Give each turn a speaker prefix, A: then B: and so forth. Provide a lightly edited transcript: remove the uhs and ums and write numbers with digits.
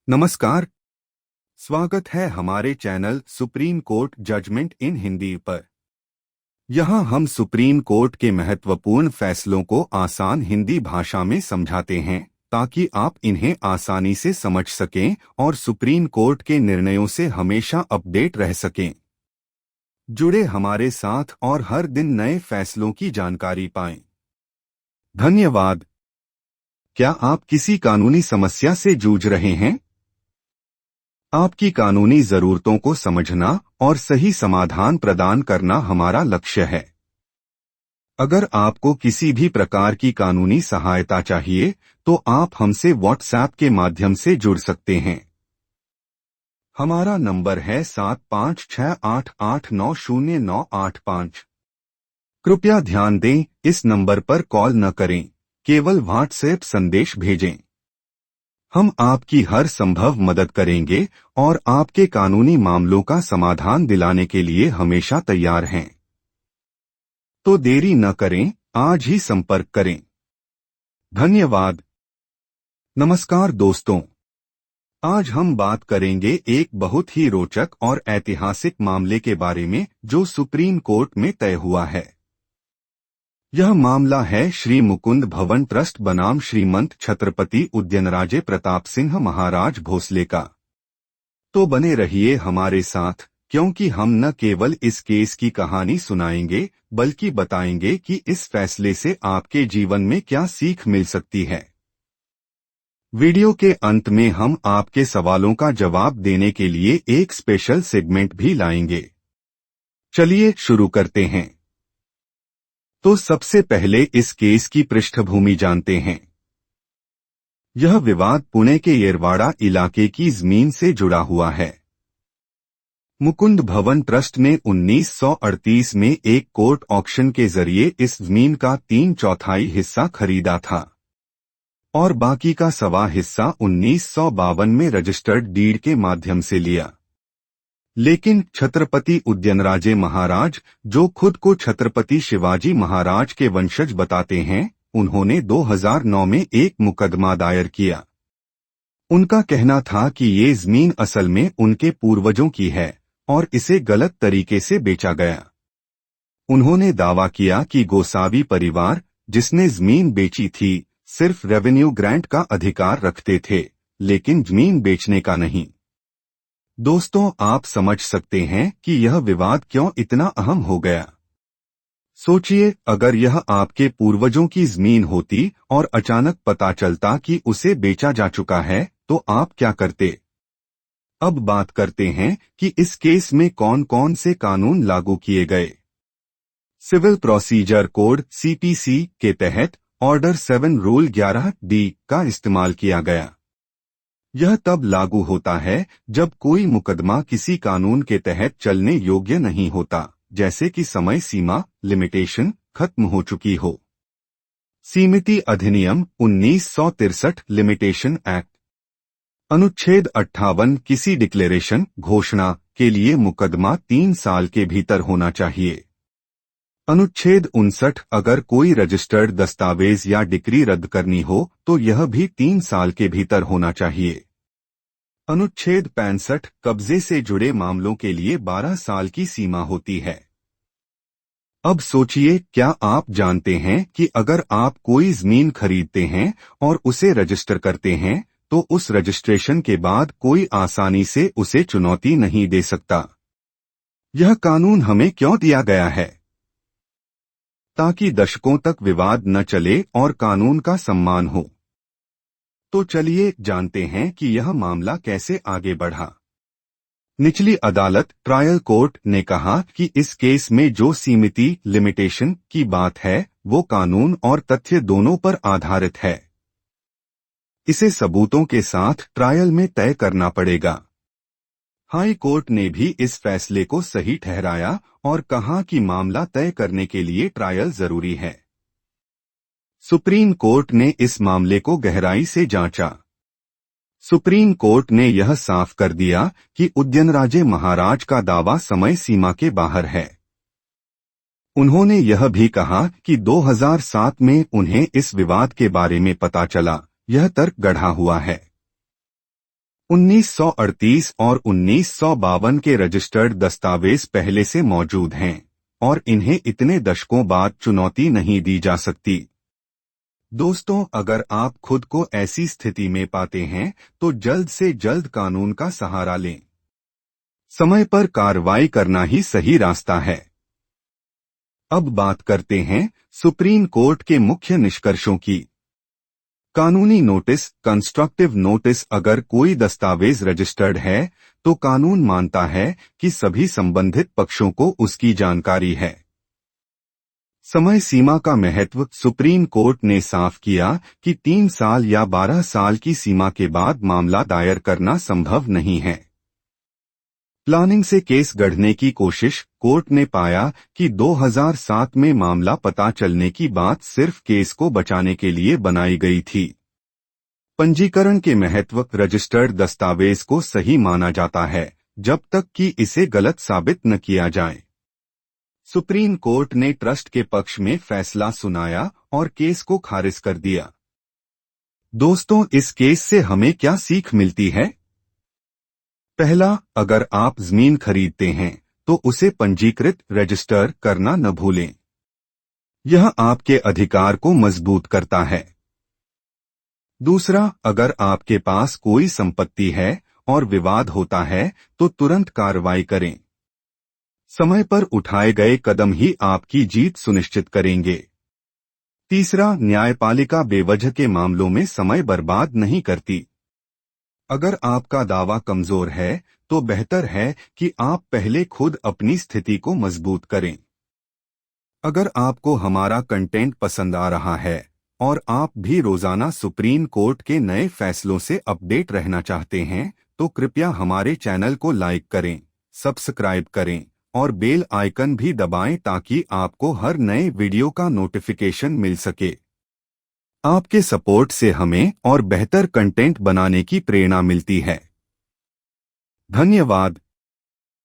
A: नमस्कार। स्वागत है हमारे चैनल सुप्रीम कोर्ट जजमेंट इन हिंदी पर। यहाँ हम सुप्रीम कोर्ट के महत्वपूर्ण फैसलों को आसान हिंदी भाषा में समझाते हैं ताकि आप इन्हें आसानी से समझ सकें और सुप्रीम कोर्ट के निर्णयों से हमेशा अपडेट रह सकें। जुड़े हमारे साथ और हर दिन नए फैसलों की जानकारी पाएं। धन्यवाद। क्या आप किसी कानूनी समस्या से जूझ रहे हैं? आपकी कानूनी जरूरतों को समझना और सही समाधान प्रदान करना हमारा लक्ष्य है। अगर आपको किसी भी प्रकार की कानूनी सहायता चाहिए तो आप हमसे व्हाट्सएप के माध्यम से जुड़ सकते हैं। हमारा नंबर है 7568890985। कृपया ध्यान दें, इस नंबर पर कॉल न करें, केवल व्हाट्सएप संदेश भेजें। हम आपकी हर संभव मदद करेंगे और आपके कानूनी मामलों का समाधान दिलाने के लिए हमेशा तैयार हैं। तो देरी न करें, आज ही संपर्क करें। धन्यवाद। नमस्कार दोस्तों, आज हम बात करेंगे एक बहुत ही रोचक और ऐतिहासिक मामले के बारे में जो सुप्रीम कोर्ट में तय हुआ है। यह मामला है श्री मुकुंद भवन ट्रस्ट बनाम श्रीमंत छत्रपति उद्यनराजे प्रताप सिंह महाराज भोसले का। तो बने रहिए हमारे साथ, क्योंकि हम न केवल इस केस की कहानी सुनाएंगे बल्कि बताएंगे कि इस फैसले से आपके जीवन में क्या सीख मिल सकती है। वीडियो के अंत में हम आपके सवालों का जवाब देने के लिए एक स्पेशल सेगमेंट भी लाएंगे। चलिए शुरू करते हैं। तो सबसे पहले इस केस की पृष्ठभूमि जानते हैं। यह विवाद पुणे के येरवाड़ा इलाके की जमीन से जुड़ा हुआ है। मुकुंद भवन ट्रस्ट ने 1938 में एक कोर्ट ऑक्शन के जरिए इस जमीन का 3/4 हिस्सा खरीदा था और बाकी का सवा हिस्सा 1952 में रजिस्टर्ड डीड के माध्यम से लिया। लेकिन छत्रपति उद्यनराजे महाराज, जो खुद को छत्रपति शिवाजी महाराज के वंशज बताते हैं, उन्होंने 2009 में एक मुकदमा दायर किया। उनका कहना था कि ये जमीन असल में उनके पूर्वजों की है और इसे गलत तरीके से बेचा गया। उन्होंने दावा किया कि गोसावी परिवार, जिसने जमीन बेची थी, सिर्फ रेवेन्यू ग्रांट का अधिकार रखते थे, लेकिन जमीन बेचने का नहीं। दोस्तों, आप समझ सकते हैं कि यह विवाद क्यों इतना अहम हो गया। सोचिए, अगर यह आपके पूर्वजों की जमीन होती और अचानक पता चलता कि उसे बेचा जा चुका है, तो आप क्या करते? अब बात करते हैं कि इस केस में कौन कौन से कानून लागू किए गए। सिविल प्रोसीजर कोड (सीपीसी) के तहत ऑर्डर 7 रूल 11D का इस्तेमाल किया गया। यह तब लागू होता है जब कोई मुकदमा किसी कानून के तहत चलने योग्य नहीं होता, जैसे कि समय सीमा लिमिटेशन खत्म हो चुकी हो। सीमिति अधिनियम 1963 लिमिटेशन एक्ट। अनुच्छेद 58 किसी डिक्लेरेशन घोषणा के लिए मुकदमा 3 साल के भीतर होना चाहिए। अनुच्छेद 59 अगर कोई रजिस्टर्ड दस्तावेज या डिक्री रद्द करनी हो तो यह भी 3 साल के भीतर होना चाहिए। अनुच्छेद 65 कब्जे से जुड़े मामलों के लिए 12 साल की सीमा होती है। अब सोचिए, क्या आप जानते हैं कि अगर आप कोई जमीन खरीदते हैं और उसे रजिस्टर करते हैं तो उस रजिस्ट्रेशन के बाद कोई आसानी से उसे चुनौती नहीं दे सकता। यह कानून हमें क्यों दिया गया है? ताकि दशकों तक विवाद न चले और कानून का सम्मान हो। तो चलिए जानते हैं कि यह मामला कैसे आगे बढ़ा। निचली अदालत ट्रायल कोर्ट ने कहा कि इस केस में जो सीमिति लिमिटेशन की बात है वो कानून और तथ्य दोनों पर आधारित है। इसे सबूतों के साथ ट्रायल में तय करना पड़ेगा। हाई कोर्ट ने भी इस फैसले को सही ठहराया और कहा कि मामला तय करने के लिए ट्रायल जरूरी है। सुप्रीम कोर्ट ने इस मामले को गहराई से जांचा। सुप्रीम कोर्ट ने यह साफ कर दिया कि उद्यनराजे महाराज का दावा समय सीमा के बाहर है। उन्होंने यह भी कहा कि 2007 में उन्हें इस विवाद के बारे में पता चला, यह तर्क गढ़ा हुआ है। 1938 और 1952 के रजिस्टर्ड दस्तावेज पहले से मौजूद हैं और इन्हें इतने दशकों बाद चुनौती नहीं दी जा सकती। दोस्तों, अगर आप खुद को ऐसी स्थिति में पाते हैं तो जल्द से जल्द कानून का सहारा लें। समय पर कार्रवाई करना ही सही रास्ता है। अब बात करते हैं सुप्रीम कोर्ट के मुख्य निष्कर्षों की। कानूनी नोटिस, कंस्ट्रक्टिव नोटिस। अगर कोई दस्तावेज रजिस्टर्ड है तो कानून मानता है कि सभी संबंधित पक्षों को उसकी जानकारी है। समय सीमा का महत्व। सुप्रीम कोर्ट ने साफ किया कि 3 साल या 12 साल की सीमा के बाद मामला दायर करना संभव नहीं है। प्लानिंग से केस गढ़ने की कोशिश। कोर्ट ने पाया कि 2007 में मामला पता चलने की बात सिर्फ केस को बचाने के लिए बनाई गई थी। पंजीकरण के महत्व। रजिस्टर्ड दस्तावेज को सही माना जाता है जब तक कि इसे गलत साबित न किया जाए। सुप्रीम कोर्ट ने ट्रस्ट के पक्ष में फैसला सुनाया और केस को खारिज कर दिया। दोस्तों, इस केस से हमें क्या सीख मिलती है? पहला, अगर आप जमीन खरीदते हैं तो उसे पंजीकृत रजिस्टर करना न भूलें। यह आपके अधिकार को मजबूत करता है। दूसरा, अगर आपके पास कोई संपत्ति है और विवाद होता है तो तुरंत कार्रवाई करें। समय पर उठाए गए कदम ही आपकी जीत सुनिश्चित करेंगे। तीसरा, न्यायपालिका बेवजह के मामलों में समय बर्बाद नहीं करती। अगर आपका दावा कमजोर है तो बेहतर है कि आप पहले खुद अपनी स्थिति को मजबूत करें। अगर आपको हमारा कंटेंट पसंद आ रहा है और आप भी रोजाना सुप्रीम कोर्ट के नए फैसलों से अपडेट रहना चाहते हैं तो कृपया हमारे चैनल को लाइक करें, सब्सक्राइब करें और बेल आइकन भी दबाएं ताकि आपको हर नए वीडियो का नोटिफिकेशन मिल सके। आपके सपोर्ट से हमें और बेहतर कंटेंट बनाने की प्रेरणा मिलती है। धन्यवाद।